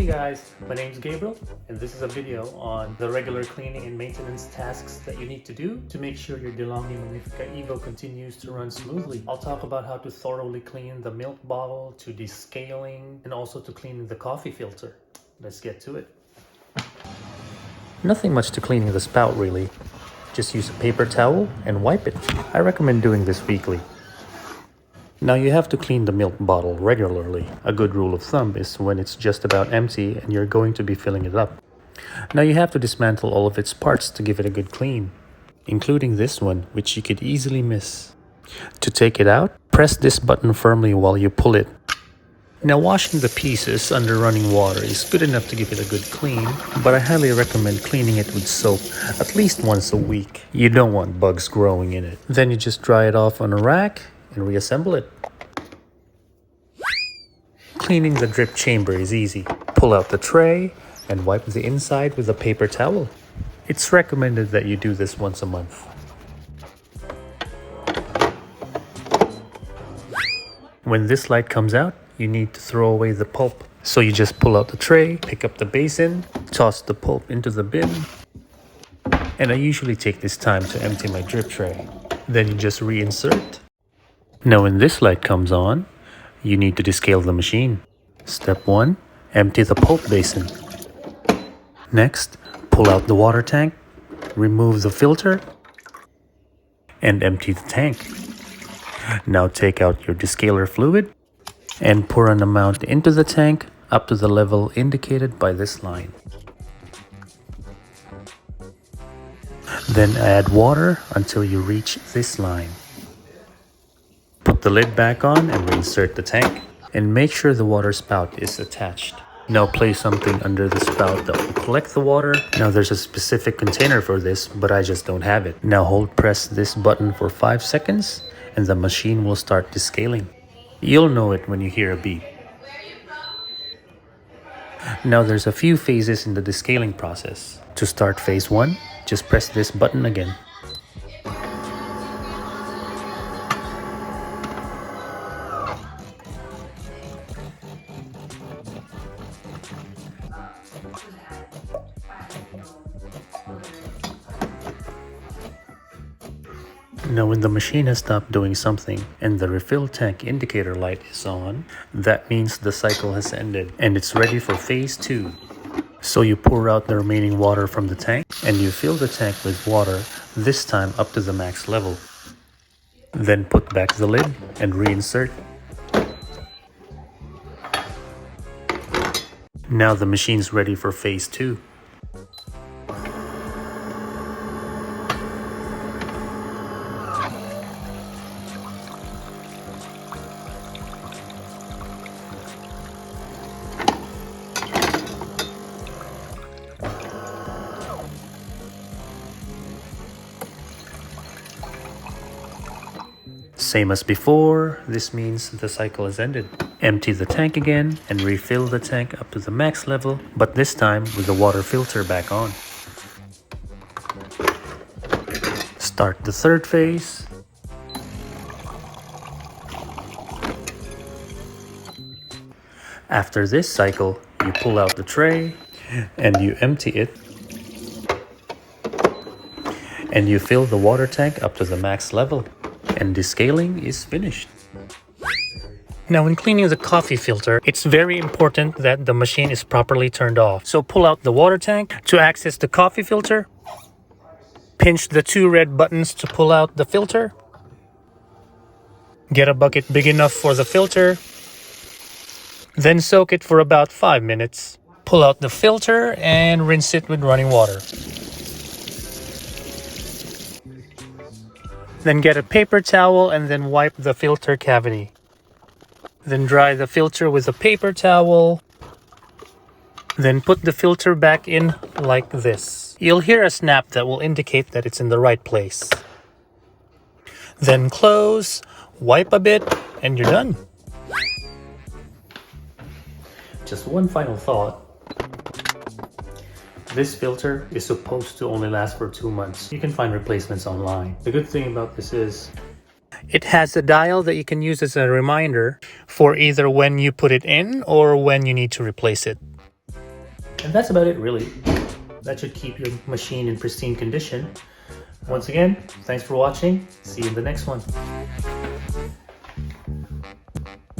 guys, my name is Gabriel and this is a video on the regular cleaning and maintenance tasks that you need to do to make sure your Delonghi Magnifica Evo continues to run smoothly. I'll talk about how to thoroughly clean the milk bottle, to descaling, and also to cleaning the coffee filter. Let's get to it. Nothing much to cleaning the spout really. Just use a paper towel and wipe it. I recommend doing this weekly. Now you have to clean the milk bottle regularly. A good rule of thumb is when it's just about empty and you're going to be filling it up. Now you have to dismantle all of its parts to give it a good clean, including this one, which you could easily miss. To take it out, press this button firmly while you pull it. Now washing the pieces under running water is good enough to give it a good clean, but I highly recommend cleaning it with soap at least once a week. You don't want bugs growing in it. Then you just dry it off on a rack and reassemble it. Cleaning the drip chamber is easy. Pull out the tray and wipe the inside with a paper towel. It's recommended that you do this once a month. When this light comes out, you need to throw away the pulp. So you just pull out the tray, pick up the basin, toss the pulp into the bin. And I usually take this time to empty my drip tray. Then you just reinsert. Now when this light comes on, you need to descale the machine. Step 1. Empty the pulp basin. Next, pull out the water tank, remove the filter, and empty the tank. Now take out your descaler fluid and pour an amount into the tank up to the level indicated by this line. Then add water until you reach this line. Put the lid back on and reinsert the tank. And make sure the water spout is attached. Now place something under the spout that will collect the water. Now there's a specific container for this, but I just don't have it. Now hold press this button for 5 seconds and the machine will start descaling. You'll know it when you hear a beep. Now there's a few phases in the descaling process. To start phase 1, just press this button again. Now when the machine has stopped doing something and the refill tank indicator light is on, that means the cycle has ended and it's ready for phase 2. So you pour out the remaining water from the tank and you fill the tank with water, this time up to the max level. Then put back the lid and reinsert. Now the machine's ready for phase 2. Same as before, this means the cycle has ended. Empty the tank again and refill the tank up to the max level, but this time with the water filter back on. Start the third phase. After this cycle, you pull out the tray and you empty it. And you fill the water tank up to the max level. And descaling is finished. Now when cleaning the coffee filter, it's very important that the machine is properly turned off. So pull out the water tank to access the coffee filter. Pinch the 2 red buttons to pull out the filter. Get a bucket big enough for the filter. Then soak it for about 5 minutes. Pull out the filter and rinse it with running water. Then get a paper towel and then wipe the filter cavity. Then dry the filter with a paper towel. Then put the filter back in like this. You'll hear a snap that will indicate that it's in the right place. Then close, wipe a bit, and you're done. Just one final thought. This filter is supposed to only last for 2 months. You can find replacements online. The good thing about this is it has a dial that you can use as a reminder for either when you put it in or when you need to replace it. And that's about it, really. That should keep your machine in pristine condition. Once again, thanks for watching. See you in the next one.